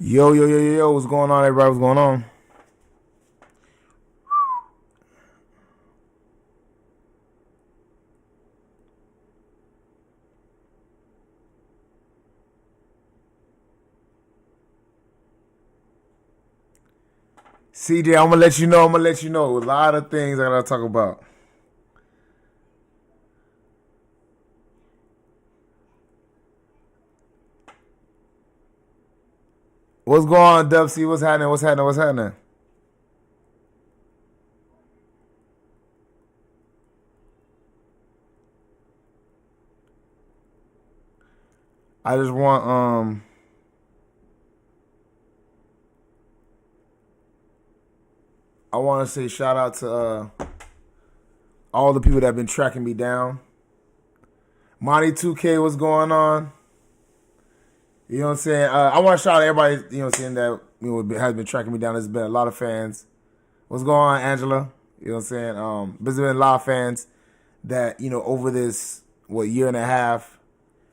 Yo, yo, yo, yo, yo, what's going on, everybody? What's going on? CJ, I'm gonna let you know. A lot of things I gotta talk about. What's going on, Dub C? What's happening? What's happening? I just want I want to say shout out to all the people that have been tracking me down. Monty 2K, what's going on? You know what I'm saying? I want to shout out everybody, you know what I'm saying, that has been tracking me down. There's been a lot of fans. What's going on, Angela? You know what I'm saying? There's been a lot of fans that, over this, year and a half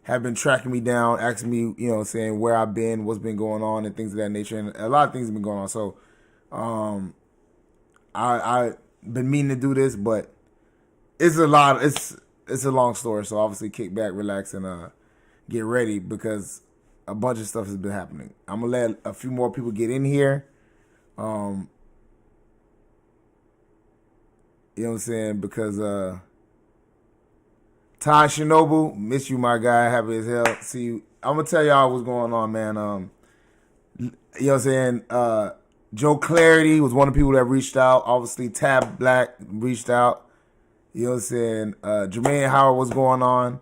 have been tracking me down, asking me, you know what I'm saying, where I've been, what's been going on, and things of that nature. And a lot of things have been going on. So, I been meaning to do this, but it's a lot. It's a long story. So obviously, kick back, relax, and get ready because a bunch of stuff has been happening. I'm gonna let a few more people get in here. You know what I'm saying? Because Ty Shinobu, miss you, my guy. Happy as hell. See you. I'm gonna tell y'all what's going on, man. You know what I'm saying? Joe Clarity was one of the people that reached out. Obviously, Tab Black reached out. You know what I'm saying? Jermaine Howard, what's going on?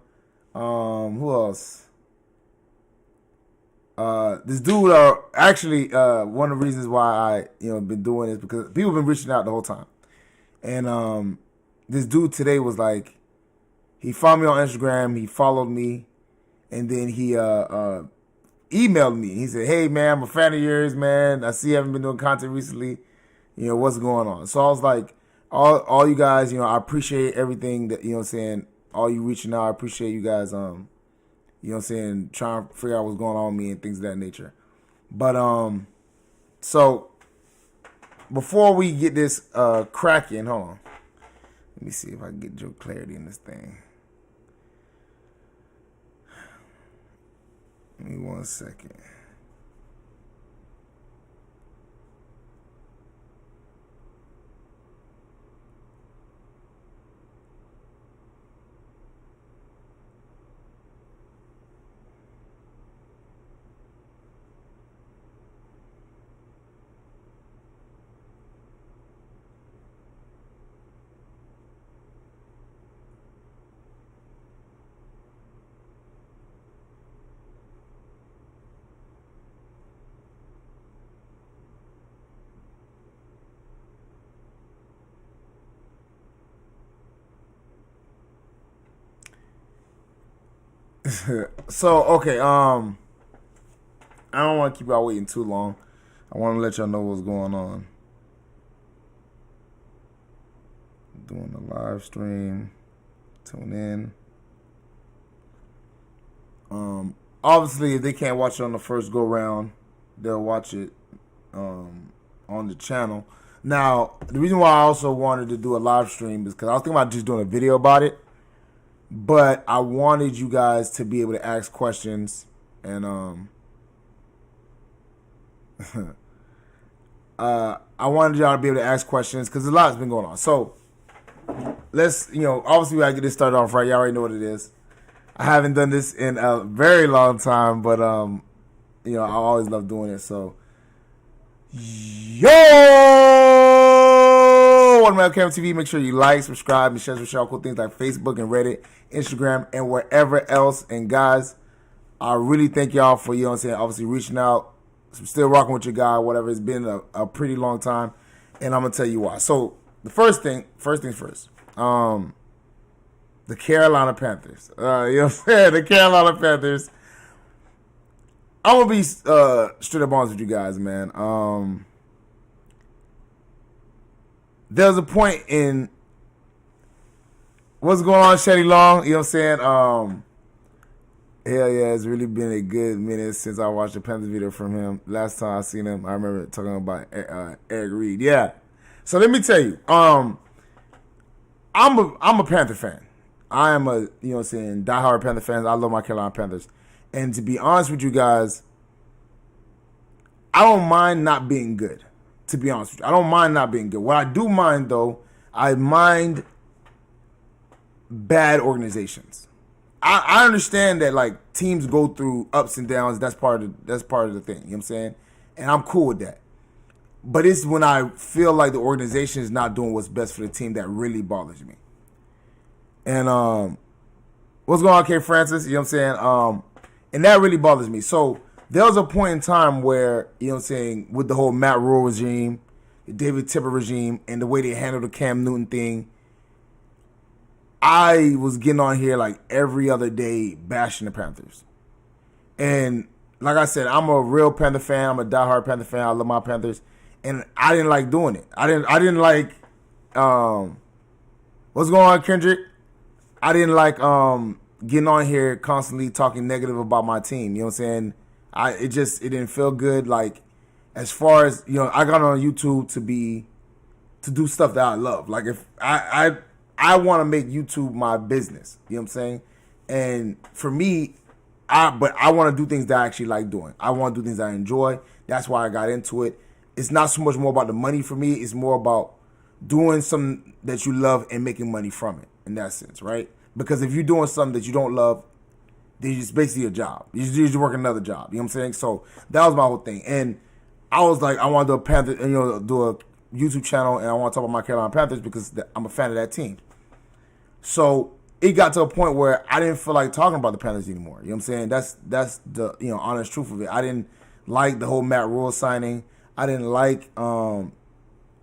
Who else? This dude, actually, one of the reasons why I, been doing this because people have been reaching out the whole time. And this dude today was like, he found me on Instagram, he followed me, and then he emailed me. He said, "Hey man, I'm a fan of yours, man. I see you haven't been doing content recently. What's going on?" So I was like, all you guys, I appreciate everything that, what I'm saying, all you reaching out. I appreciate you guys, what I'm saying, trying to figure out what's going on with me and things of that nature. But so before we get this cracking, hold on. Let me see if I can get Joe Clarity in this thing. Give me 1 second. So okay, I don't want to keep y'all waiting too long. I want to let y'all know what's going on. Doing a live stream. Tune in. Obviously, if they can't watch it on the first go round, they'll watch it on the channel. Now, the reason why I also wanted to do a live stream is because I was thinking about just doing a video about it. But I wanted you guys to be able to ask questions, and I wanted y'all to be able to ask questions because a lot's been going on. So let's, obviously we gotta get this started off right. Y'all already know what it is. I haven't done this in a very long time, but I always love doing it. So, yo, on LCameraTV, make sure you like, subscribe, and share cool things like Facebook and Reddit, Instagram, and wherever else. And guys, I really thank y'all for, obviously reaching out. I'm still rocking with your guy, whatever. It's been a pretty long time, and I'm gonna tell you why. So the first things first. The Carolina Panthers. You know what I'm saying? The Carolina Panthers. I'm gonna be straight up honest with you guys, man. There's a point in what's going on, Shetty Long. You know what I'm saying? Hell yeah, it's really been a good minute since I watched a Panthers video from him. Last time I seen him, I remember talking about Eric Reed. Yeah. So let me tell you, I'm a Panther fan. I am a diehard Panther fan. I love my Carolina Panthers, and to be honest with you guys, I don't mind not being good. To be honest with you, I don't mind not being good. What I do mind though, I mind bad organizations. I understand that like teams go through ups and downs. That's part of the thing. You know what I'm saying? And I'm cool with that. But it's when I feel like the organization is not doing what's best for the team that really bothers me. And what's going on, K. Francis? You know what I'm saying? And that really bothers me. So there was a point in time where, you know what I'm saying, with the whole Matt Rule regime, the David Tipper regime, and the way they handled the Cam Newton thing, I was getting on here like every other day bashing the Panthers. And like I said, I'm a real Panther fan. I'm a diehard Panther fan. I love my Panthers. And I didn't like doing it. I didn't like what's going on, Kendrick? I didn't like getting on here constantly talking negative about my team. You know what I'm saying? It didn't feel good. Like, as far as, you know, I got on YouTube to do stuff that I love. Like, if I want to make YouTube my business. You know what I'm saying? And for me, I want to do things that I actually like doing. I want to do things that I enjoy. That's why I got into it. It's not so much more about the money for me. It's more about doing something that you love and making money from it, in that sense, right? Because if you're doing something that you don't love, then it's basically a job. You're just working another job. You know what I'm saying? So that was my whole thing. And I was like, I want to do a Panther, do a YouTube channel, and I want to talk about my Carolina Panthers because I'm a fan of that team. So it got to a point where I didn't feel like talking about the Panthers anymore. You know what I'm saying? That's the honest truth of it. I didn't like the whole Matt Rule signing. I didn't like a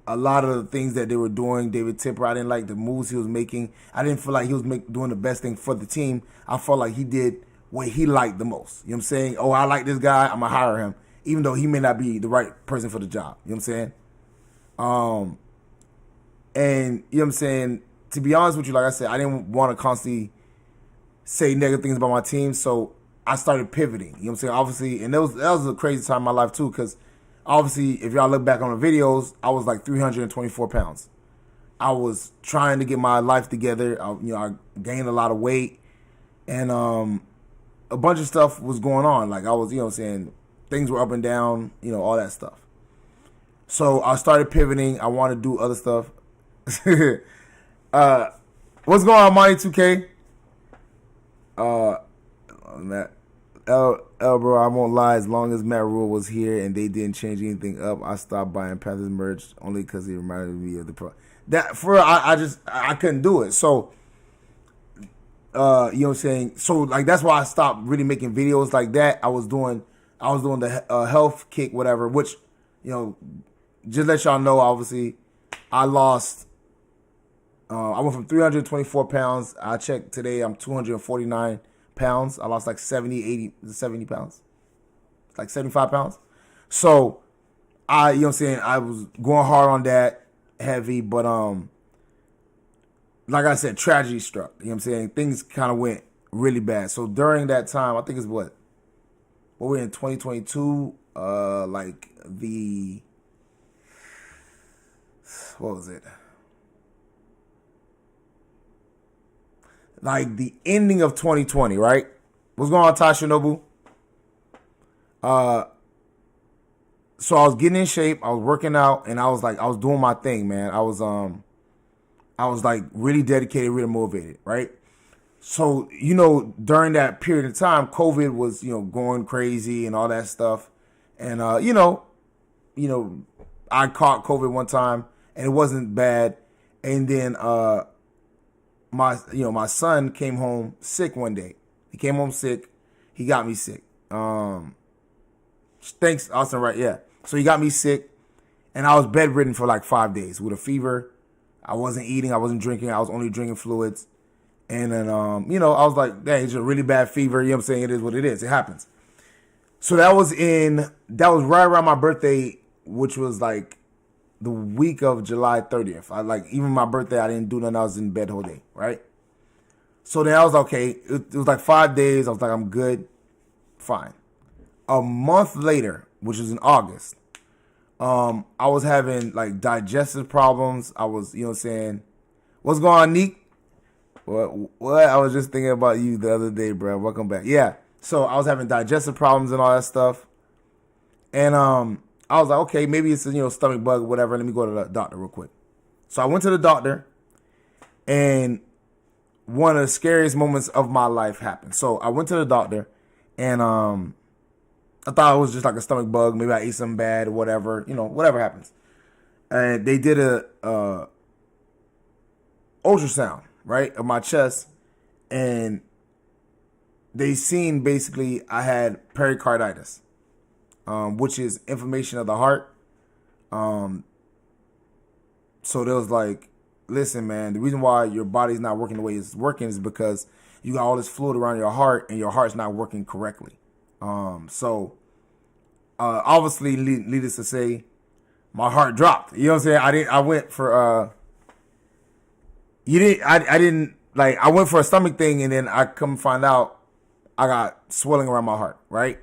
lot of the things that they were doing. David Tipper, I didn't like the moves he was making. I didn't feel like he was doing the best thing for the team. I felt like he did what he liked the most. You know what I'm saying? Oh, I like this guy. I'm going to hire him, even though he may not be the right person for the job. You know what I'm saying? And, you know what I'm saying? To be honest with you, like I said, I didn't want to constantly say negative things about my team, so I started pivoting. You know what I'm saying? Obviously, and that was a crazy time in my life, too, because obviously, if y'all look back on the videos, I was like 324 pounds. I was trying to get my life together. I gained a lot of weight, and a bunch of stuff was going on. Like, I was, you know what I'm saying, things were up and down, all that stuff. So I started pivoting. I wanted to do other stuff. What's going on, Money 2K? Matt. Bro, I won't lie. As long as Matt Rule was here and they didn't change anything up, I stopped buying Panthers merch only because he reminded me of the pro. I couldn't do it. So, you know what I'm saying. So like that's why I stopped really making videos like that. I was doing the health kick, whatever. Which, just let y'all know. Obviously, I lost. I went from 324 pounds. I checked today. I'm 249 pounds. I lost like 70 pounds. Like 75 pounds. So, you know what I'm saying? I was going hard on that, heavy, but like I said, tragedy struck. You know what I'm saying? Things kind of went really bad. So during that time, I think it's what we're in 2022, like what was it? Like the ending of 2020, right? What's going on, Tasha Nobu? So I was getting in shape, I was working out, and I was doing my thing, man. I was like really dedicated, really motivated, right? So, during that period of time, COVID was, going crazy and all that stuff. And I caught COVID one time and it wasn't bad. And then my son came home sick one day. He came home sick. He got me sick. Thanks, Austin, right? Yeah. So he got me sick, and I was bedridden for like 5 days with a fever. I wasn't eating. I wasn't drinking. I was only drinking fluids. And then, I was like, dang, it's a really bad fever. You know what I'm saying? It is what it is. It happens. So that was right around my birthday, which was like the week of July 30th. Even my birthday, I didn't do nothing. I was in bed the whole day, right? So then I was okay. It was like 5 days. I was like, I'm good, fine. A month later, which was in August, I was having like digestive problems. I was, you know what I'm saying? What's going on, Neek? What? I was just thinking about you the other day, bro. Welcome back. Yeah. So I was having digestive problems and all that stuff. And I was like, okay, maybe it's a stomach bug or whatever. Let me go to the doctor real quick. So I went to the doctor, and one of the scariest moments of my life happened. So I went to the doctor, and I thought it was just like a stomach bug. Maybe I ate something bad or whatever. Whatever happens. And they did a ultrasound, right, of my chest, and they seen basically I had pericarditis, which is inflammation of the heart. So there was like, listen, man, the reason why your body's not working the way it's working is because you got all this fluid around your heart and your heart's not working correctly. So obviously, needless to say, my heart dropped. You know what I'm saying? I went for I didn't like, I went for a stomach thing, and then I come find out I got swelling around my heart, right?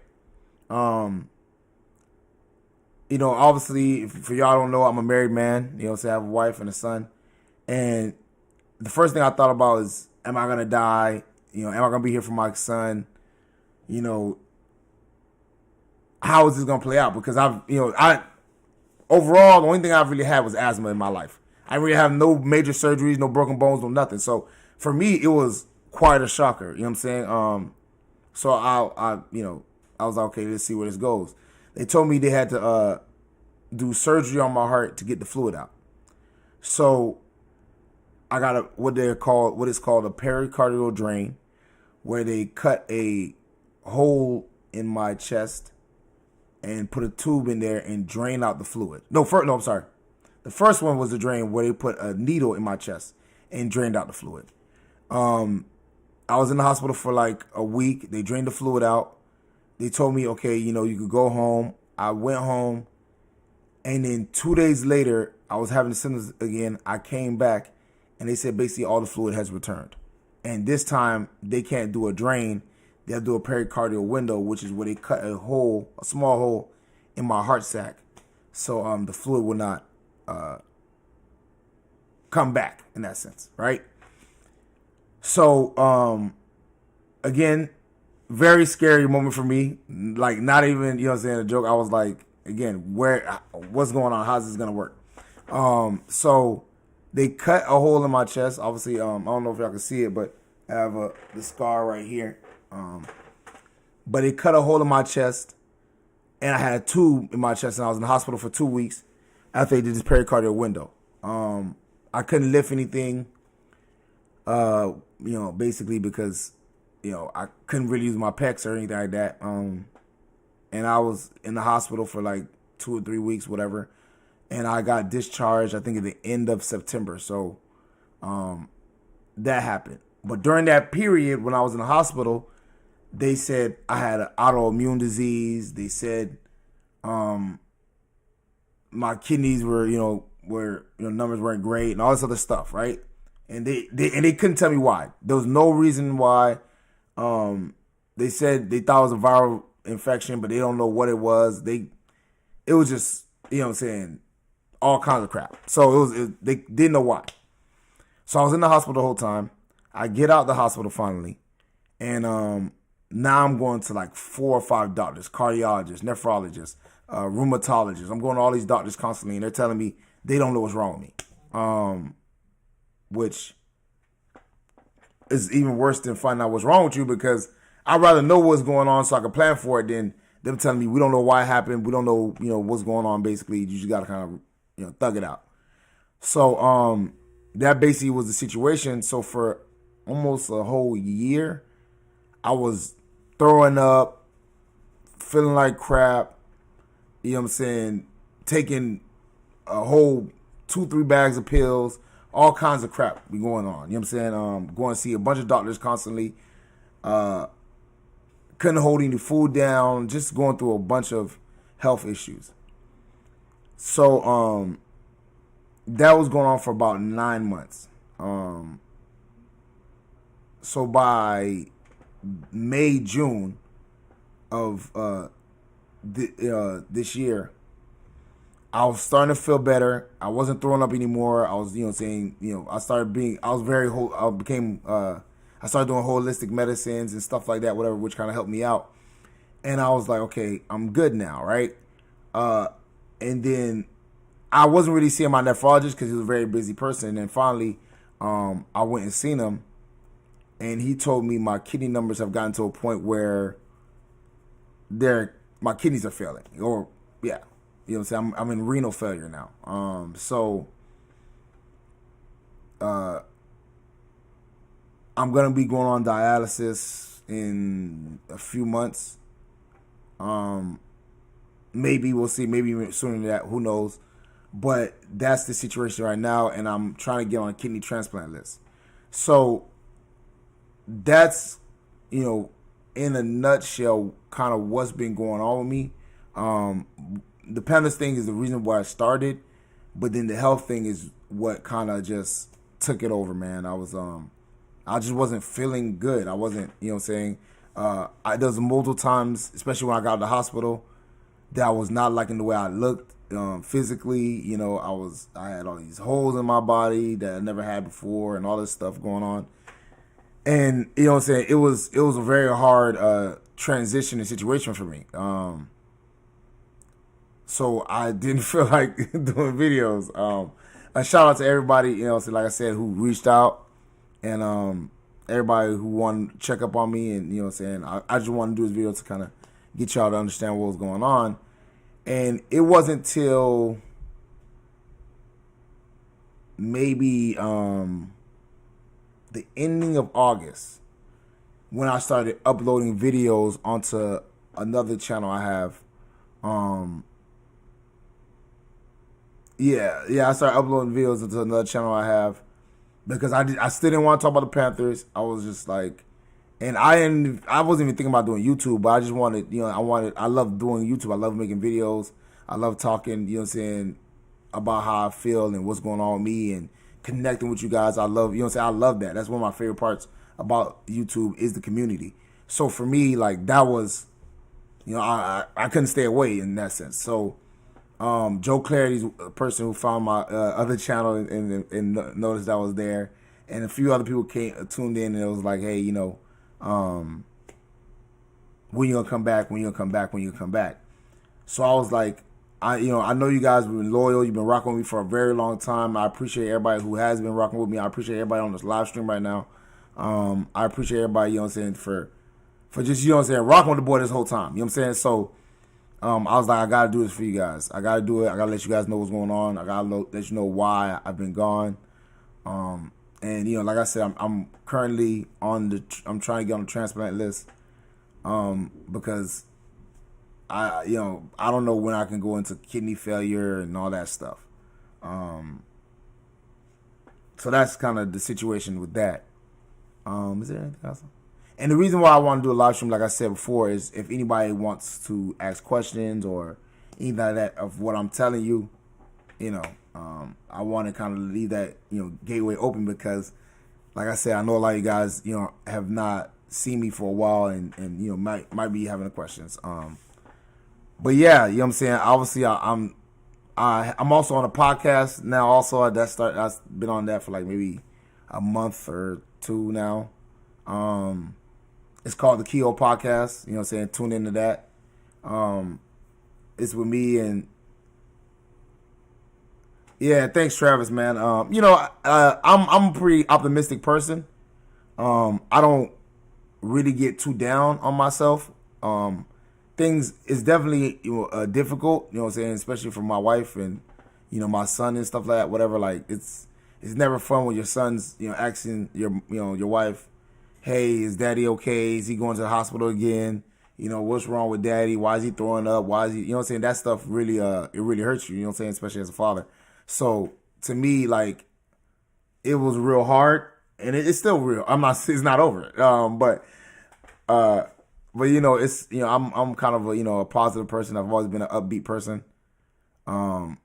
Obviously, if for y'all don't know, I'm a married man. You know what I'm saying? I have a wife and a son. And the first thing I thought about is, am I going to die? Am I going to be here for my son? How is this going to play out? Because overall, the only thing I've really had was asthma in my life. I really have no major surgeries, no broken bones, no nothing. So for me, it was quite a shocker. You know what I'm saying? So I was like, okay, let's see where this goes. They told me they had to do surgery on my heart to get the fluid out. So I got what is called a pericardial drain, where they cut a hole in my chest and put a tube in there and drain out the fluid. I'm sorry. The first one was the drain where they put a needle in my chest and drained out the fluid. I was in the hospital for like a week. They drained the fluid out. They told me, okay, you could go home. I went home. And then 2 days later, I was having the symptoms again. I came back, and they said basically all the fluid has returned. And this time, they can't do a drain. They have to do a pericardial window, which is where they cut a small hole in my heart sac. So the fluid will not come back in that sense, right? So, again, very scary moment for me. Like, not even, you know what I'm saying, a joke. I was like, again, what's going on? How's this going to work? So they cut a hole in my chest. Obviously, I don't know if y'all can see it, but I have the scar right here. But they cut a hole in my chest, and I had a tube in my chest, and I was in the hospital for 2 weeks after they did this pericardial window. I couldn't lift anything, basically because, I couldn't really use my pecs or anything like that. And I was in the hospital for like 2 or 3 weeks, whatever. And I got discharged, I think, at the end of September. So that happened. But during that period, when I was in the hospital, they said I had an autoimmune disease. They said my kidneys were, numbers weren't great and all this other stuff, right? And they couldn't tell me why. There was no reason why. They said they thought it was a viral infection, but they don't know what it was. It was just, all kinds of crap. So they didn't know why. So I was in the hospital the whole time. I get out the hospital finally, and now I'm going to like 4 or 5 doctors, cardiologists, nephrologists, rheumatologists. I'm going to all these doctors constantly, and they're telling me they don't know what's wrong with me, which is even worse than finding out what's wrong with you, because I'd rather know what's going on so I can plan for it than them telling me we don't know why it happened. We don't know, what's going on. Basically, you just got to kind of, thug it out. So that basically was the situation. So for almost a whole year, I was throwing up, feeling like crap, taking a whole 2-3 bags of pills, all kinds of crap be going on. Going to see a bunch of doctors constantly. Couldn't hold any food down, just going through a bunch of health issues. So that was going on for about 9 months. So by May, June of this year, I was starting to feel better. I wasn't throwing up anymore. I was, saying, I started being, I was very, I became, I started doing holistic medicines and stuff like that, whatever, which kind of helped me out. And I was like, okay, I'm good now, right? And then I wasn't really seeing my nephrologist because he was a very busy person. And then finally, I went and seen him, and he told me my kidney numbers have gotten to a point where my kidneys are failing, or yeah, I'm saying, I'm in renal failure now. So I'm gonna be going on dialysis in a few months. Maybe we'll see. Maybe sooner than that. Who knows? But that's the situation right now, and I'm trying to get on a kidney transplant list. So that's, in a nutshell, kind of what's been going on with me. The Panthers thing is the reason why I started, but then the health thing is what kind of just took it over, man. I just wasn't feeling good. I wasn't, there was multiple times, especially when I got to the hospital, that I was not liking the way I looked physically. I had all these holes in my body that I never had before, and all this stuff going on. And it was a very hard transition and situation for me. So I didn't feel like doing videos. A shout out to everybody, like I said, who reached out, and everybody who wanted to check up on me, and I just wanted to do this video to kind of get y'all to understand what was going on. And it wasn't till maybe the ending of August when I started uploading videos onto another channel I have. I started uploading videos into another channel I have because I still didn't want to talk about the Panthers. I was just like, and I wasn't even thinking about doing YouTube, but I just wanted, I love doing YouTube. I love making videos. I love talking, about how I feel and what's going on with me and connecting with you guys. I love, I love that. That's one of my favorite parts about YouTube is the community. So for me, like, that was, I couldn't stay away in that sense. So Joe Clarity's a person who found my other channel and noticed I was there, and a few other people tuned in, and it was like, hey, when you gonna come back? When you gonna come back? When you gonna come back? So I was like, I know you guys have been loyal. You've been rocking with me for a very long time. I appreciate everybody who has been rocking with me. I appreciate everybody on this live stream right now. I appreciate everybody, for just, rocking with the boy this whole time. So I was like, I gotta do this for you guys. I gotta do it. I gotta let you guys know what's going on. I gotta let you know why I've been gone. And like I said, I'm currently I'm trying to get on the transplant list. Because I don't know when I can go into kidney failure and all that stuff. So that's kind of the situation with that. Is there anything else? And the reason why I want to do a live stream, like I said before, is if anybody wants to ask questions or anything like that of what I'm telling you, I want to kind of leave that, gateway open because, like I said, I know a lot of you guys, have not seen me for a while and might be having questions. But yeah, obviously I'm also on a podcast now. Also, I've been on that for like maybe a month or two now. It's called the Keto Podcast. Tune into that. It's with me and yeah, thanks, Travis, man. I'm a pretty optimistic person. I don't really get too down on myself. Things is definitely difficult, especially for my wife and my son and stuff like that. Whatever, like it's never fun when your son's asking your wife, hey, is daddy okay? Is he going to the hospital again? What's wrong with daddy? Why is he throwing up? Why is he, that stuff really it really hurts you, especially as a father. So to me, like, it was real hard, and it's still real. It's not over. But it's I'm kind of a positive person. I've always been an upbeat person. So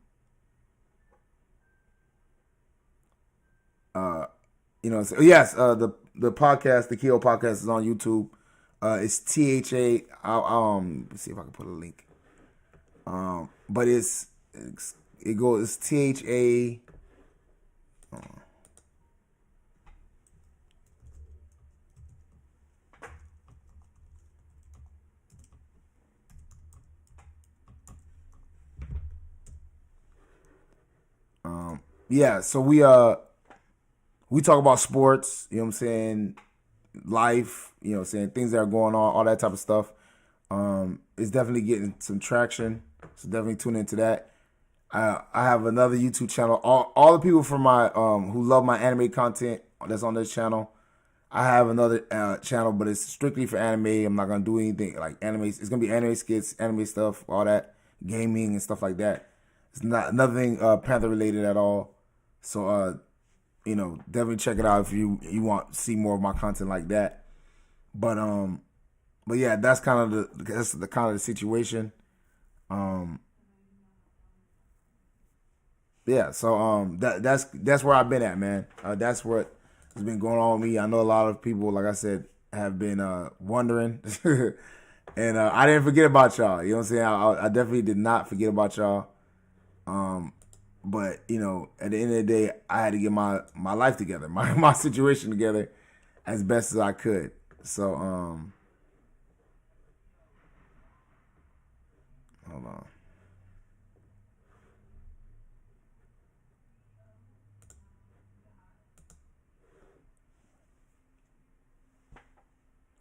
yes, the the podcast, the Keto podcast, is on YouTube. It's THA. Let's see if I can put a link. But it's THA. Yeah, so we talk about sports, you know what I'm saying, life, you know what I'm saying, things that are going on, all that type of stuff. It's definitely getting some traction, so definitely tune into that. I have another YouTube channel. All the people from my who love my anime content that's on this channel. I have another channel, but it's strictly for anime. I'm not gonna do anything like anime. It's gonna be anime skits, anime stuff, all that, gaming and stuff like that. It's not nothing Panther related at all. So definitely check it out if you want to see more of my content like that. But yeah, that's kind of the situation. Yeah, so that's where I've been at, man. That's what has been going on with me. I know a lot of people, like I said, have been wondering, and I didn't forget about y'all. You know what I'm saying? I definitely did not forget about y'all. But at the end of the day, I had to get my life together, my situation together, as best as I could. So hold on.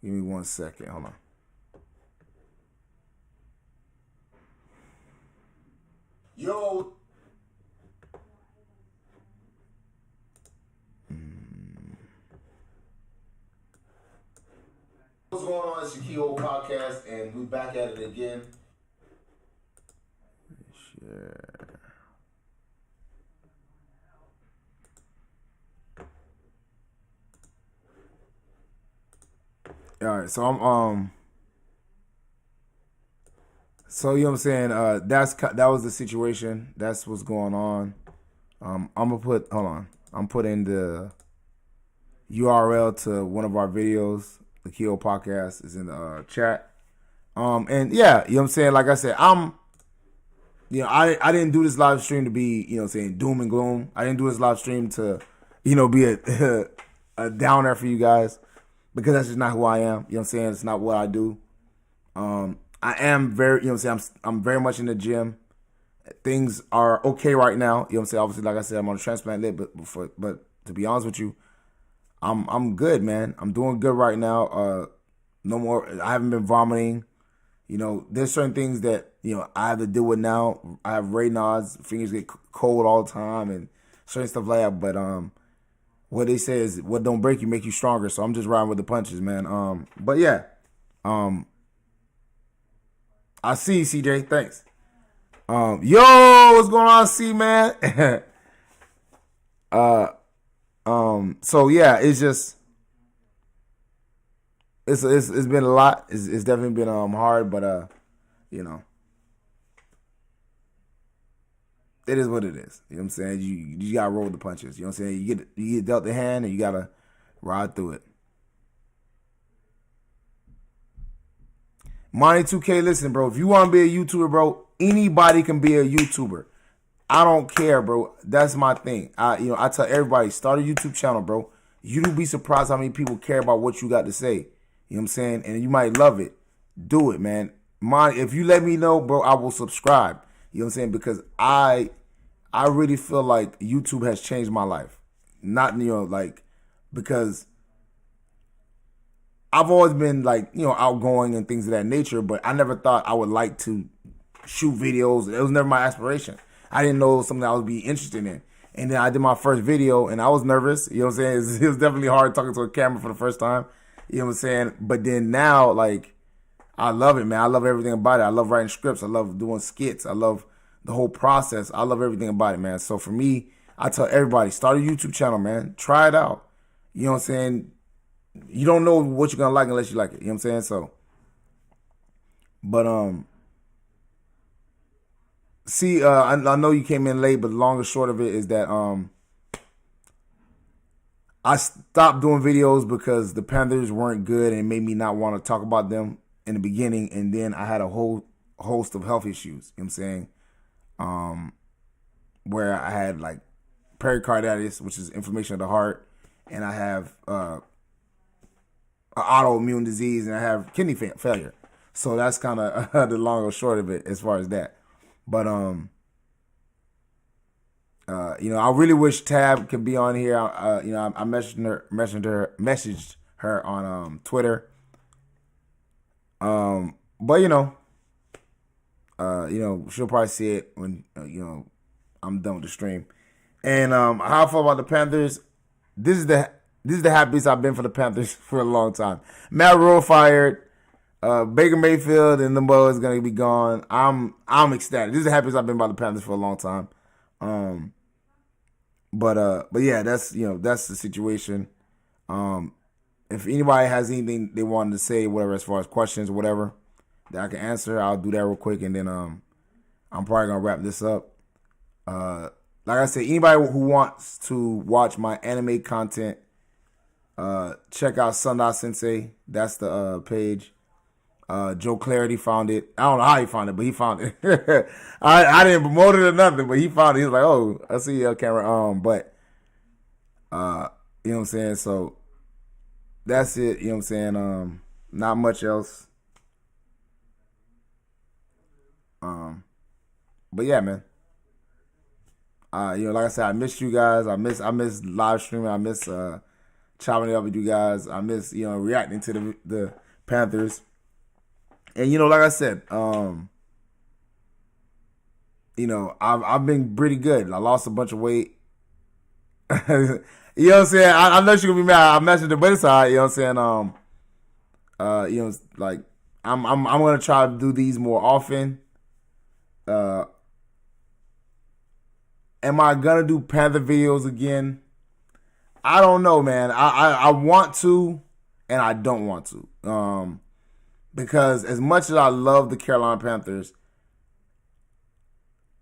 Give me 1 second. Hold on. Yo. What's going on? It's your YOOOO podcast, and we're back at it again. Share. All right, so I'm so you know what I'm saying. That was the situation. That's what's going on. I'm gonna put. Hold on. I'm putting the URL to one of our videos. The YOOOO podcast is in the chat. And yeah, you know what I'm saying. Like I said, I didn't do this live stream to be, you know what I'm saying, doom and gloom. I didn't do this live stream to, be a downer for you guys, because that's just not who I am. You know what I'm saying? It's not what I do. I am very, you know what I'm saying, I'm very much in the gym. Things are okay right now. You know what I'm saying? Obviously, like I said, I'm on a transplant list, but to be honest with you, I'm good, man. I'm doing good right now. No more. I haven't been vomiting. There's certain things that I have to deal with now. I have Raynaud's, fingers get cold all the time, and certain stuff like that. But what they say is, what don't break you make you stronger. So I'm just riding with the punches, man. But yeah, I see you, CJ. Thanks. Yo, what's going on, C man? So yeah, it's just it's been a lot. It's definitely been hard, but it is what it is. You know what I'm saying? You gotta roll with the punches. You know what I'm saying? You get dealt the hand, and you gotta ride through it. Money 2K, listen, bro. If you want to be a YouTuber, bro, anybody can be a YouTuber. I don't care, bro. That's my thing. I tell everybody, start a YouTube channel, bro. You'd be surprised how many people care about what you got to say. You know what I'm saying? And you might love it. Do it, man. If you let me know, bro, I will subscribe. You know what I'm saying? Because I really feel like YouTube has changed my life. Not, because I've always been outgoing and things of that nature, but I never thought I would like to shoot videos. It was never my aspiration. I didn't know it was something I would be interested in. And then I did my first video, and I was nervous. You know what I'm saying? It was definitely hard talking to a camera for the first time. You know what I'm saying? But then now, I love it, man. I love everything about it. I love writing scripts. I love doing skits. I love the whole process. I love everything about it, man. So for me, I tell everybody, start a YouTube channel, man. Try it out. You know what I'm saying? You don't know what you're going to like unless you like it. You know what I'm saying? So, but, see, I know you came in late, but the long and short of it is that, I stopped doing videos because the Panthers weren't good and it made me not want to talk about them in the beginning. And then I had a whole host of health issues, you know what I'm saying? Where I had like pericarditis, which is inflammation of the heart, and I have an autoimmune disease, and I have kidney failure. So that's kind of the long or short of it as far as that. But you know, I really wish Tab could be on here. You know, I messaged her on Twitter. But you know, she'll probably see it when you know I'm done with the stream. And how I feel about the Panthers, this is the happiest I've been for the Panthers for a long time. Matt Rule fired. Baker Mayfield and the boys gonna be gone. I'm ecstatic. This is the happiest I've been by the Panthers for a long time. But yeah, that's that's the situation. If anybody has anything they wanted to say, whatever, as far as questions or whatever that I can answer, I'll do that real quick, and then I'm probably gonna wrap this up. Like I said, anybody who wants to watch my anime content, check out Sunday Sensei. That's the page. Joe Clarity found it. I don't know how he found it, but he found it. I didn't promote it or nothing, but he found it. He was like, "Oh, I see your camera." But you know what I'm saying? So that's it. You know what I'm saying? Not much else. But yeah, man. Like I said, I missed you guys. I miss live streaming. I miss chopping it up with you guys. I miss reacting to the Panthers. And like I said, I've been pretty good. I lost a bunch of weight. You know what I'm saying? I know she's gonna be mad. I mentioned it, but it's alright. You know what I'm saying? Like I'm gonna try to do these more often. Am I gonna do Panther videos again? I don't know, man. I want to, and I don't want to. Because as much as I love the Carolina Panthers,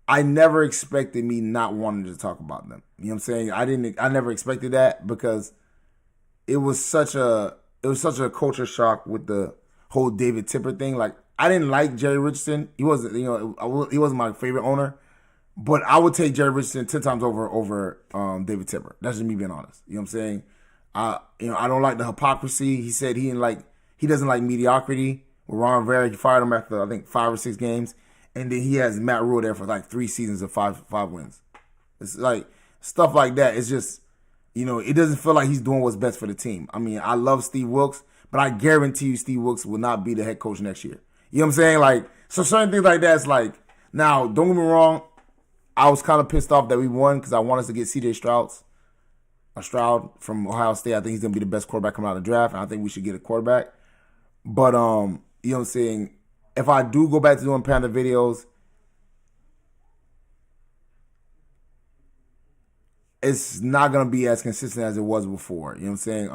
I never expected me not wanting to talk about them. You know what I'm saying? I never expected that because it was such a culture shock with the whole David Tipper thing. Like, I didn't like Jerry Richardson. He wasn't, he wasn't my favorite owner. But I would take Jerry Richardson 10 times over David Tipper. That's just me being honest. You know what I'm saying? I don't like the hypocrisy. He said he doesn't like mediocrity. With Ron Rivera, he fired him after I think 5 or 6 games, and then he has Matt Rule there for like 3 seasons of five wins. It's like stuff like that. It's just it doesn't feel like he's doing what's best for the team. I mean, I love Steve Wilkes, but I guarantee you Steve Wilkes will not be the head coach next year. You know what I'm saying? Like, so certain things like that. It's like, now don't get me wrong, I was kind of pissed off that we won because I wanted us to get C.J. Stroud from Ohio State. I think he's gonna be the best quarterback coming out of the draft, and I think we should get a quarterback. But you know what I'm saying? If I do go back to doing Panther videos, it's not going to be as consistent as it was before. You know what I'm saying?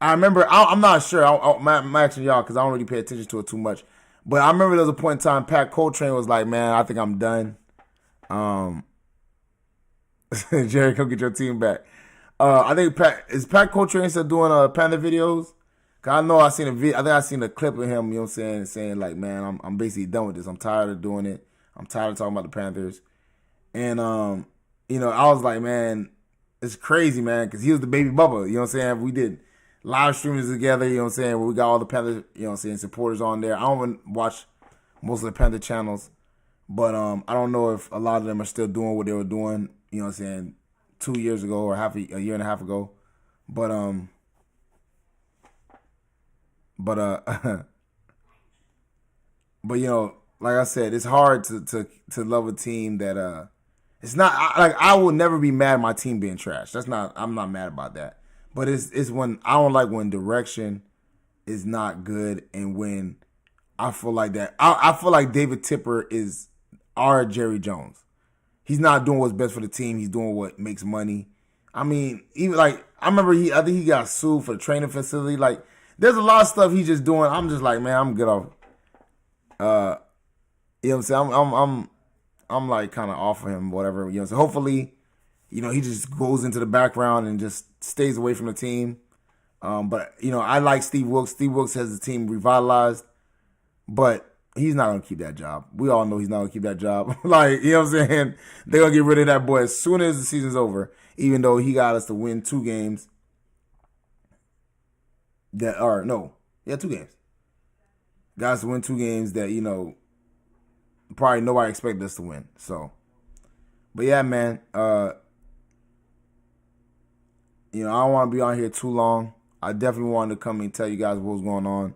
I remember, I'm not sure. I'm asking y'all because I don't really pay attention to it too much. But I remember there was a point in time Pat Coltrane was like, man, I think I'm done. Jerry, come get your team back. I think Pat Coltrane still doing Panther videos? Cause I know I seen a video. I think I seen a clip of him. You know what I'm saying like, man, I'm basically done with this. I'm tired of doing it. I'm tired of talking about the Panthers. And I was like, man, it's crazy, man, because he was the baby Bubba. You know what I'm saying? We did live streamings together. You know what I'm saying? Where we got all the Panthers, you know what I'm saying, supporters on there. I don't even watch most of the Panther channels, but I don't know if a lot of them are still doing what they were doing. You know what I'm saying? 2 years ago or a year and a half ago, but like I said, it's hard to love a team that it's not like I will never be mad at my team being trash. I'm not mad about that. But it's when I don't like when direction is not good and when I feel like that. I feel like David Tipper is our Jerry Jones. He's not doing what's best for the team. He's doing what makes money. I mean, even like I remember I think he got sued for the training facility. Like, there's a lot of stuff he's just doing. I'm just like, man, I'm good off. You know what I'm saying? I'm like kind of off of him, whatever. You know, so hopefully he just goes into the background and just stays away from the team. But I like Steve Wilks. Steve Wilks has the team revitalized, but he's not gonna keep that job. We all know he's not gonna keep that job. Like, you know what I'm saying? They're gonna get rid of that boy as soon as the season's over, even though he got us to win 2 games. 2 games. Got us to win 2 games that, probably nobody expected us to win. So, but yeah, man, I don't want to be on here too long. I definitely wanted to come and tell you guys what was going on.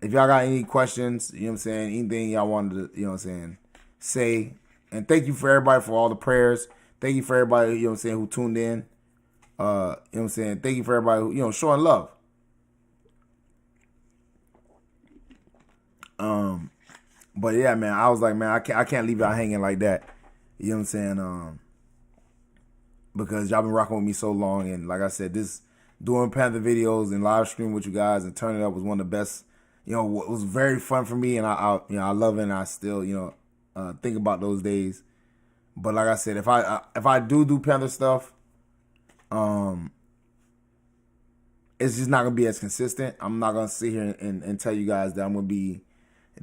If y'all got any questions, anything y'all wanted to, say. And thank you for everybody for all the prayers. Thank you for everybody, who tuned in. Thank you for everybody who, showing love. But yeah, man, I was like, man, I can't leave y'all hanging like that. You know what I'm saying? Because y'all been rocking with me so long, and like I said, this doing Panther videos and live streaming with you guys and turning it up was one of the best. It was very fun for me, and I love it, and I still, think about those days. But like I said, if I do Panther stuff, it's just not gonna be as consistent. I'm not gonna sit here and tell you guys that I'm gonna be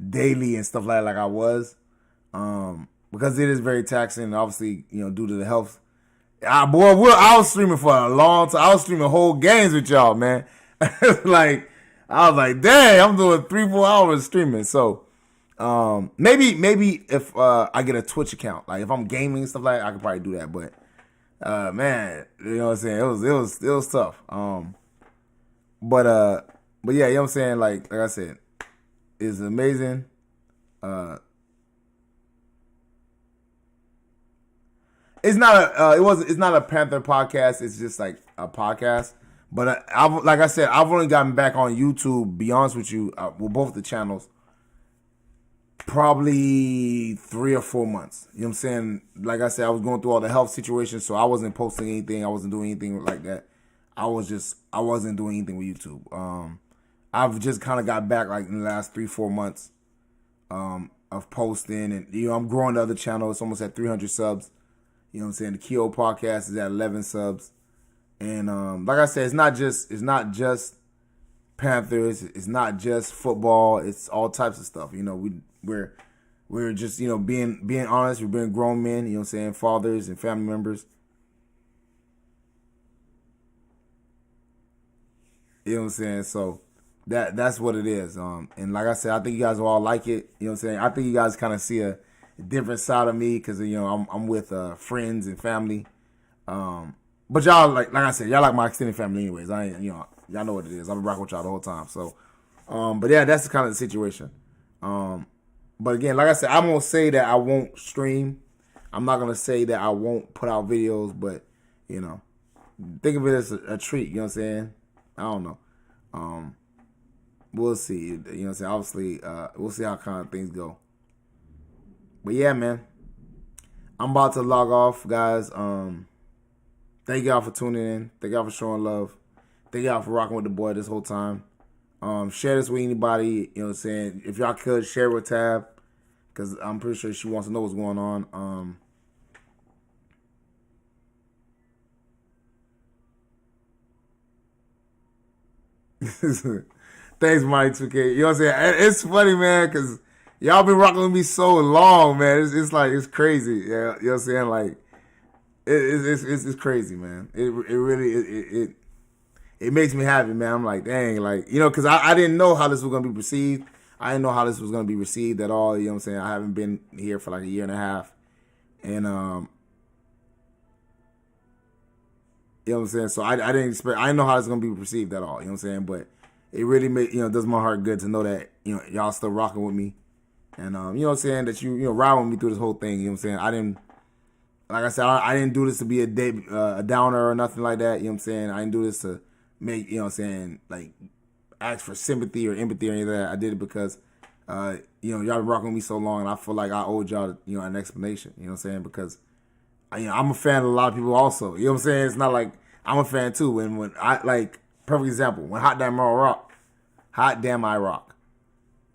daily and stuff like I was, because it is very taxing. And obviously, due to the health. I was streaming for a long time. I was streaming whole games with y'all, man. Like, I was like, dang, I'm doing 3-4 hours streaming. So, maybe if I get a Twitch account, like if I'm gaming and stuff like that, I could probably do that. But man, you know what I'm saying? It was tough. But yeah, you know what I'm saying? Like I said, it's amazing. It's not a Panther podcast. It's just like a podcast. But like I said, I've only gotten back on YouTube, be honest with you, with both the channels, probably 3 or 4 months. You know what I'm saying? Like I said, I was going through all the health situations, so I wasn't posting anything. I wasn't doing anything like that. I wasn't doing anything with YouTube. I've just kind of got back like in the last 3-4 months of posting, and I'm growing the other channel. It's almost at 300 subs. You know what I'm saying? The Keto podcast is at 11 subs. And like I said, it's not just Panthers, it's not just football, it's all types of stuff. We're just, being honest, we're being grown men, you know what I'm saying, fathers and family members. You know what I'm saying? So that's what it is. And like I said, I think you guys will all like it. You know what I'm saying? I think you guys kind of see a different side of me because I'm with friends and family. But y'all like I said, y'all like my extended family anyways. I ain't, y'all know what it is. I've been rocking with y'all the whole time. So, but yeah, that's the kind of the situation. But again, like I said, I'm gonna say that I won't stream. I'm not gonna say that I won't put out videos, but think of it as a treat. You know what I'm saying? I don't know. We'll see. You know what I'm saying? Obviously, we'll see how kind of things go. But yeah, man, I'm about to log off, guys. Thank y'all for tuning in. Thank y'all for showing love. Thank y'all for rocking with the boy this whole time. Share this with anybody. You know what I'm saying? If y'all could, share it with Tab, because I'm pretty sure she wants to know what's going on. Thanks, Mike 2K. You know what I'm saying? It's funny, man, because y'all been rocking with me so long, man. It's like, it's crazy. Yeah, you know what I'm saying? Like, it's crazy, man. It really it makes me happy, man. I'm like, dang, like, because I didn't know how this was gonna be perceived. I didn't know how this was gonna be received at all. You know what I'm saying? I haven't been here for like a year and a half, and you know what I'm saying. So I didn't expect. I didn't know how it's gonna be perceived at all. You know what I'm saying? But it really does my heart good to know that y'all still rocking with me, and you know what I'm saying, that you ride with me through this whole thing. You know what I'm saying? I didn't. Like I said, I didn't do this to be a downer or nothing like that. You know what I'm saying? I didn't do this to make, what I'm saying, like, ask for sympathy or empathy or anything like that. I did it because, y'all been rocking with me so long, and I feel like I owed y'all, an explanation. You know what I'm saying? Because, I'm a fan of a lot of people also. You know what I'm saying? It's not like I'm a fan too. And when perfect example, when Hot Damn I Rock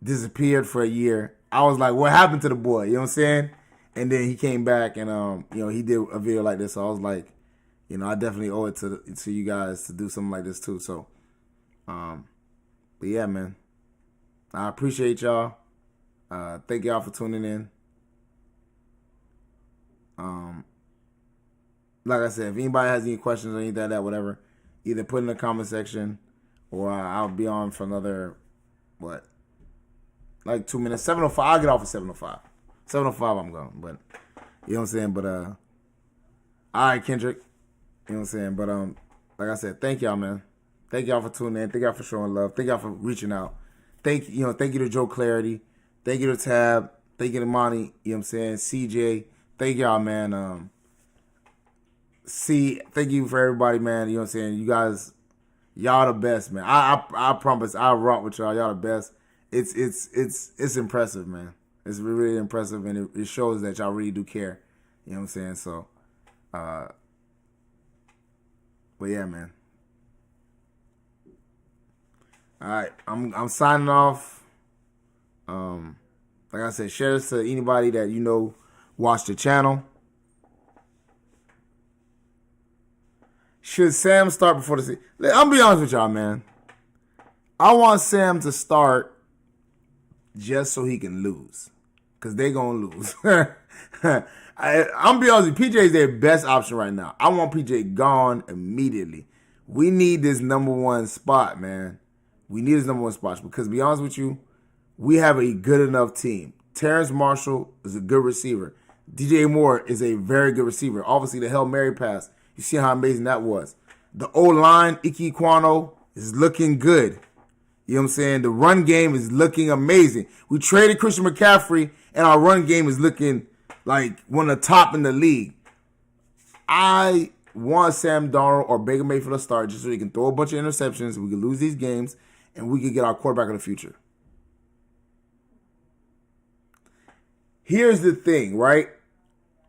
disappeared for a year, I was like, what happened to the boy? You know what I'm saying? And then he came back and he did a video like this. So I was like, I definitely owe it to you guys to do something like this too. So, but yeah, man, I appreciate y'all. Thank y'all for tuning in. Like I said, if anybody has any questions or anything like that, whatever, either put in the comment section or I'll be on for another, like 2 minutes. 7:05. I'll get off at 7:05. 7:05 I'm going. But, you know what I'm saying? But, all right, Kendrick. You know what I'm saying? But, like I said, thank y'all, man. Thank y'all for tuning in. Thank y'all for showing love. Thank y'all for reaching out. Thank you to Joe Clarity. Thank you to Tab. Thank you to Monty. You know what I'm saying? CJ. Thank y'all, man. Thank you for everybody, man. You know what I'm saying? You guys, y'all the best, man. I promise I'll rock with y'all. Y'all the best. It's impressive, man. It's really impressive, and it shows that y'all really do care. You know what I'm saying? So, but yeah, man. All right, I'm signing off. Like I said, share this to anybody that watch the channel. Should Sam start before the season? I'm be honest with y'all, man. I want Sam to start just so he can lose, cause they gonna lose. I'm be honest with you, PJ is their best option right now. I want PJ gone immediately. We need this number one spot, man. We need this number one spot because, to be honest with you, we have a good enough team. Terrence Marshall is a good receiver. DJ Moore is a very good receiver. Obviously, the Hail Mary pass, you see how amazing that was. The O-line, Ike Kwano, is looking good. You know what I'm saying? The run game is looking amazing. We traded Christian McCaffrey, and our run game is looking like one of the top in the league. I want Sam Darnold or Baker Mayfield to start just so he can throw a bunch of interceptions, we can lose these games, and we can get our quarterback of the future. Here's the thing, right?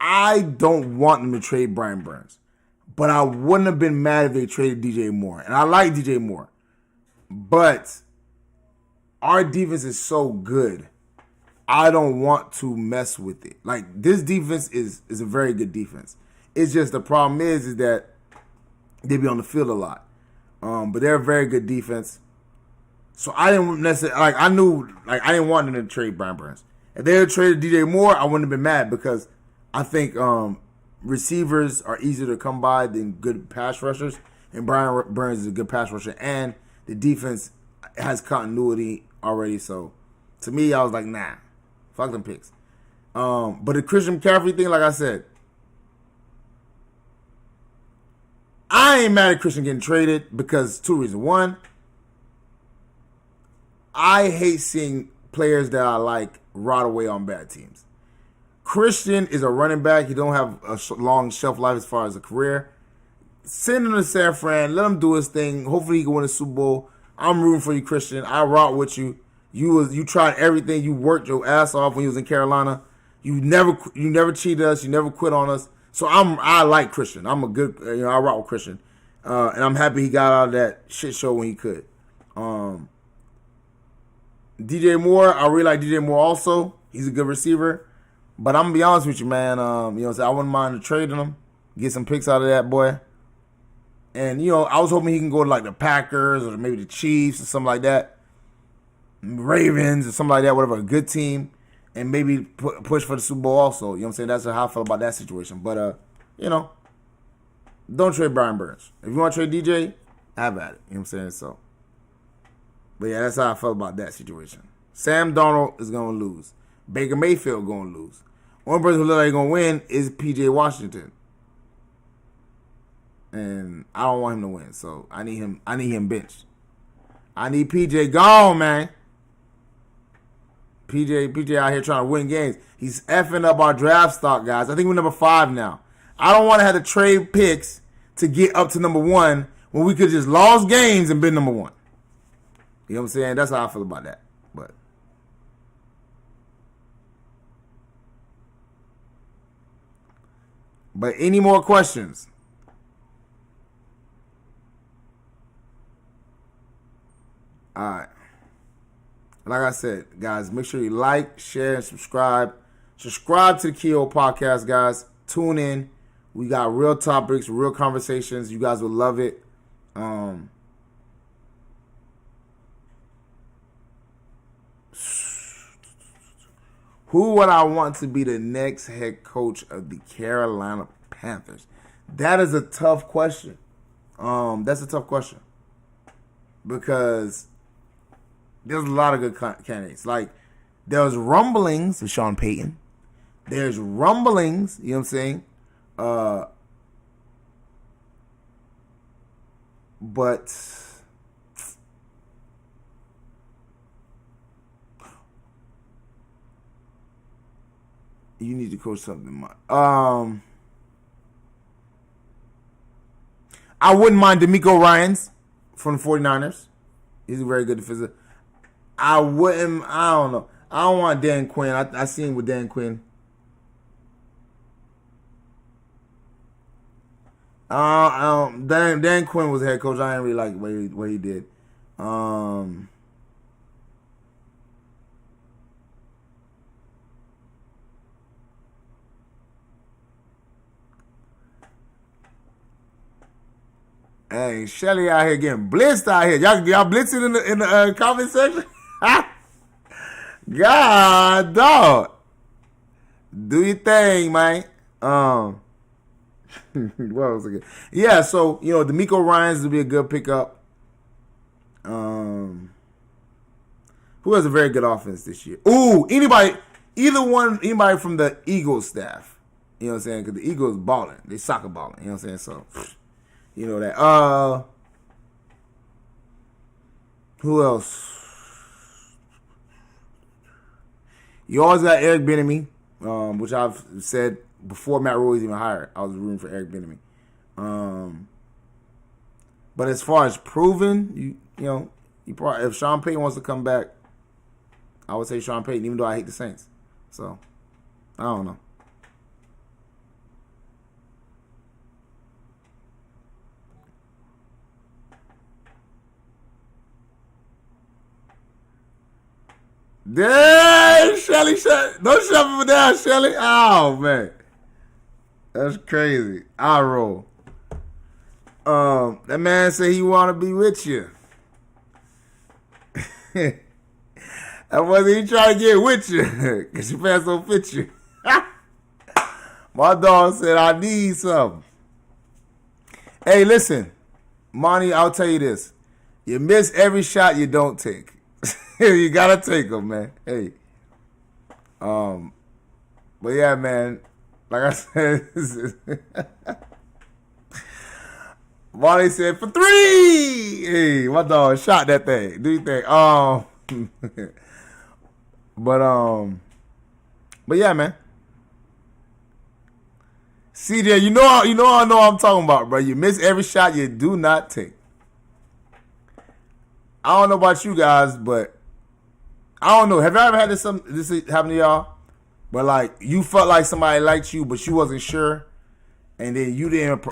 I don't want them to trade Brian Burns, but I wouldn't have been mad if they traded DJ Moore. And I like DJ Moore, but our defense is so good. I don't want to mess with it. Like, this defense is a very good defense. It's just the problem is that they be on the field a lot. But they're a very good defense. So I didn't necessarily, I didn't want them to trade Brian Burns. If they had traded DJ Moore, I wouldn't have been mad because I think receivers are easier to come by than good pass rushers. And Brian Burns is a good pass rusher. And the defense has continuity already. So, to me, I was like, nah. Fuck them picks. But the Christian McCaffrey thing, like I said, I ain't mad at Christian getting traded because 2 reasons. One, I hate seeing players that I like rot away on bad teams. Christian is a running back. He don't have a long shelf life as far as a career. Send him to San Fran. Let him do his thing. Hopefully he can win a Super Bowl. I'm rooting for you, Christian. I rock with you. You tried everything. You worked your ass off when you was in Carolina. You never cheated us. You never quit on us. So I like Christian. I'm a good, I rock with Christian. And I'm happy he got out of that shit show when he could. DJ Moore, I really like DJ Moore also. He's a good receiver. But I'm going to be honest with you, man. I wouldn't mind trading him. Get some picks out of that boy. And, I was hoping he can go to, like, the Packers or maybe the Chiefs or something like that. Ravens or something like that, whatever, a good team. And maybe push for the Super Bowl also. You know what I'm saying? That's how I feel about that situation. But, don't trade Brian Burns. If you want to trade DJ, have at it. You know what I'm saying? So, but yeah, that's how I felt about that situation. Sam Darnold is going to lose. Baker Mayfield going to lose. One person who looks like going to win is P.J. Washington. And I don't want him to win. So, I need him benched. I need P.J. gone, man. PJ out here trying to win games. He's effing up our draft stock, guys. I think we're number 5 now. I don't want to have to trade picks to get up to number 1 when we could just lost games and been number 1. You know what I'm saying? That's how I feel about that. But any more questions? All right. Like I said, guys, make sure you like, share, and subscribe Subscribe to the Keo podcast, guys. Tune in. We got real topics, real conversations. You guys will love it. Who would I want to be the next head coach of the Carolina Panthers? That is a tough question. That's a tough question. Because there's a lot of good candidates. Like, there's rumblings of Sean Payton. There's rumblings, you know what I'm saying? But you need to coach something. I wouldn't mind D'Amico Ryans from the 49ers. He's a very good defender. I don't know. I don't want Dan Quinn. I seen with Dan Quinn. Dan Quinn was head coach. I didn't really like what he did. Hey, Shelly out here getting blitzed out here. Y'all blitzing in the comment section? God, dog. Do your thing, man. What was it? Yeah, so, D'Amico Ryans would be a good pickup. Who has a very good offense this year? Ooh, anybody from the Eagles staff. You know what I'm saying? Because the Eagles balling. They soccer balling. You know what I'm saying? So, you know that. Who else? You always got Eric Bieniemy, which I've said before Matt Rule was even hired. I was rooting for Eric Bieniemy. But as far as proven, you probably, if Sean Payton wants to come back, I would say Sean Payton, even though I hate the Saints. So, I don't know. Dang, Shelly, don't shove me down, Shelly. Oh, man. That's crazy. I roll. That man said he want to be with you. That wasn't he trying to get with you because your pants don't fit you. My dog said, I need something. Hey, listen, Monty, I'll tell you this. You miss every shot you don't take. You gotta take them, man. Hey. But yeah, man. Like I said, Monty said for 3. Hey, my dog shot that thing. Do you think? But yeah, man. CJ, I know what I'm talking about, bro. You miss every shot you do not take. I don't know about you guys, but I don't know. Have you ever had this happen to y'all? But like you felt like somebody liked you, but you wasn't sure, and then you didn't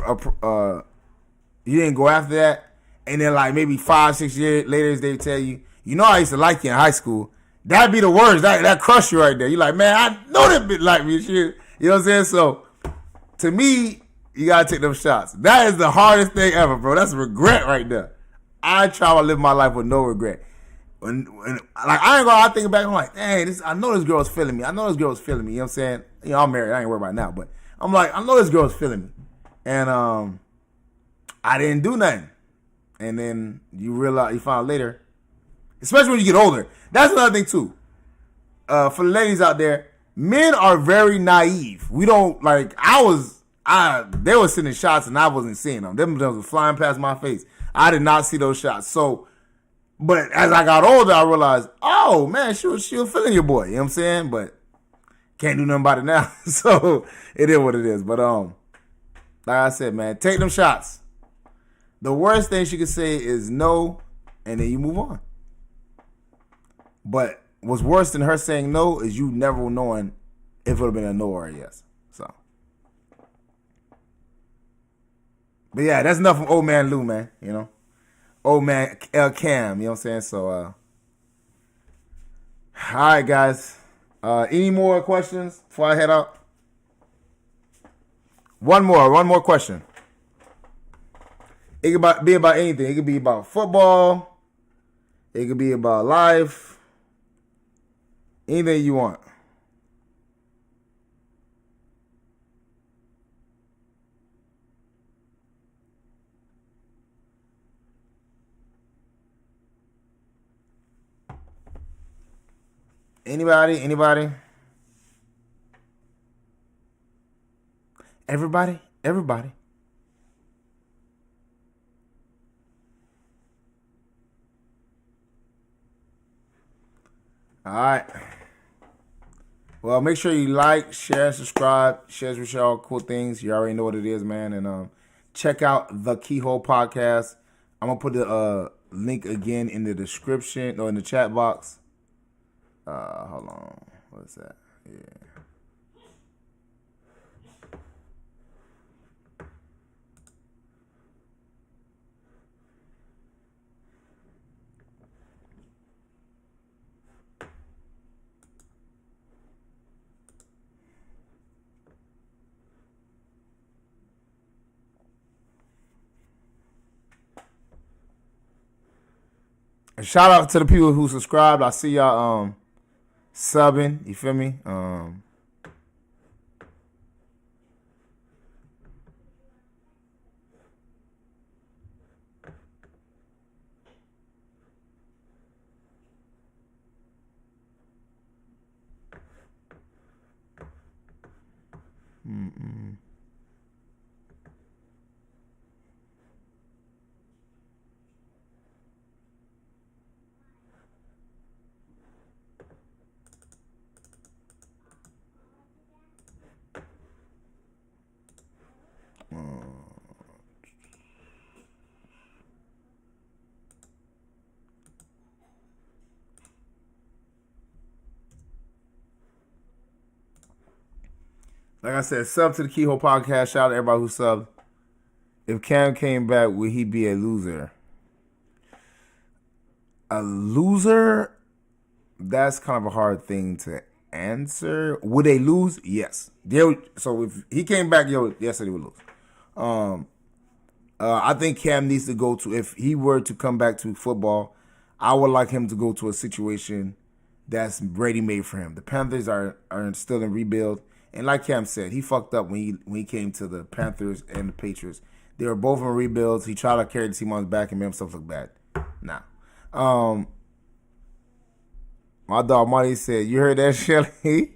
go after that, and then like maybe 5-6 years later they tell you, I used to like you in high school. That'd be the worst. That crush you right there. You're like, man, I know that bitch like me. Shit. You know what I'm saying? So to me, you gotta take them shots. That is the hardest thing ever, bro. That's a regret right there. I try to live my life with no regret. When I think back, I'm like, dang, I know this girl's feeling me. You know what I'm saying? I'm married. I ain't worried about it now, but I'm like, I know this girl's feeling me. And I didn't do nothing. And then you find out later, especially when you get older. That's another thing too. For the ladies out there, men are very naive. We don't they were sending shots and I wasn't seeing them. Them was flying past my face. I did not see those shots. So, but as I got older, I realized, oh man, she was feeling your boy. You know what I'm saying? But can't do nothing about it now. So it is what it is. But like I said, man, take them shots. The worst thing she could say is no, and then you move on. But what's worse than her saying no is you never knowing if it would have been a no or a yes. So, but yeah, that's enough from old man Lou, man. Old man LCam. You know what I'm saying? So, all right, guys. Any more questions before I head out? One more question. It could be about anything. It could be about football. It could be about life. Anything you want. Anybody? Everybody? All right. Well, make sure you like, share, subscribe, share with y'all cool things. You already know what it is, man. And check out the Keyhole Podcast. I'm gonna put the link again in the description or in the chat box. Hold on. What's that? Yeah. And shout out to the people who subscribed. I see y'all subbing. You feel me? Like I said, sub to the Keyhole Podcast. Shout out to everybody who subbed. If Cam came back, would he be a loser? A loser? That's kind of a hard thing to answer. Would they lose? Yes. So if he came back, yes, they would lose. I think Cam needs to go to, if he were to come back to football, I would like him to go to a situation that's ready-made for him. The Panthers are still in rebuild. And like Cam said, he fucked up when he came to the Panthers and the Patriots. They were both in rebuilds. He tried to carry the team on his back and made himself look bad. Nah. My dog Marty said, you heard that, Shelly?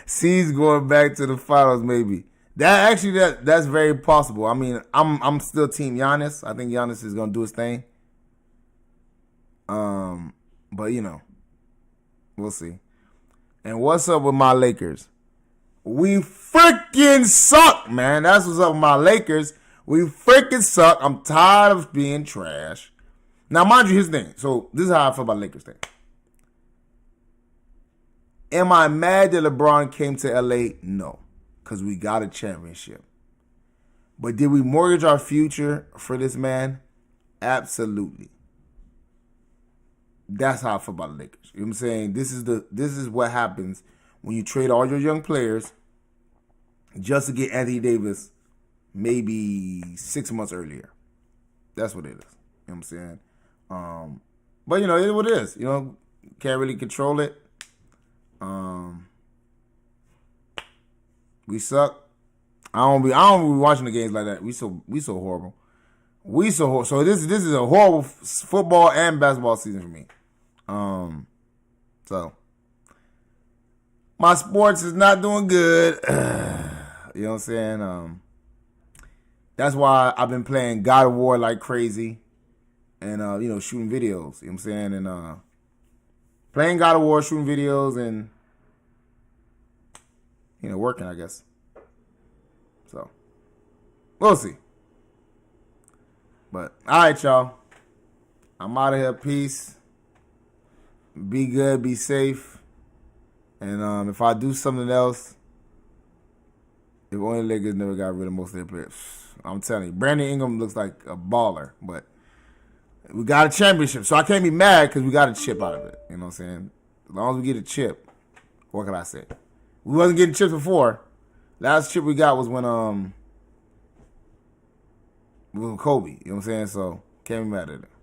C's going back to the finals, maybe. That's very possible. I mean, I'm still team Giannis. I think Giannis is gonna do his thing. But we'll see. And what's up with my Lakers? We freaking suck, man. That's what's up with my Lakers. We freaking suck. I'm tired of being trash. Now, mind you, here's the thing. So this is how I feel about Lakers thing. Am I mad that LeBron came to LA? No, because we got a championship. But did we mortgage our future for this man? Absolutely. That's how I feel about the Lakers. You know what I'm saying? This is what happens when you trade all your young players just to get Anthony Davis maybe 6 months earlier. That's what it is. You know what I'm saying? But it is what it is. Can't really control it. We suck. I don't be watching the games like that. We so horrible. So this is a horrible football and basketball season for me. So my sports is not doing good. You know what I'm saying? That's why I've been playing God of War like crazy, and shooting videos. You know what I'm saying? And playing God of War, shooting videos, and working, I guess. So we'll see. But all right, y'all. I'm out of here. Peace. Be good. Be safe. And if I do something else, if only Lakers never got rid of most of their players, I'm telling you, Brandon Ingram looks like a baller, but we got a championship, so I can't be mad because we got a chip out of it. You know what I'm saying? As long as we get a chip, What can I say? We wasn't getting chips before. Last chip we got was when Kobe. You know what I'm saying? So can't be mad at it.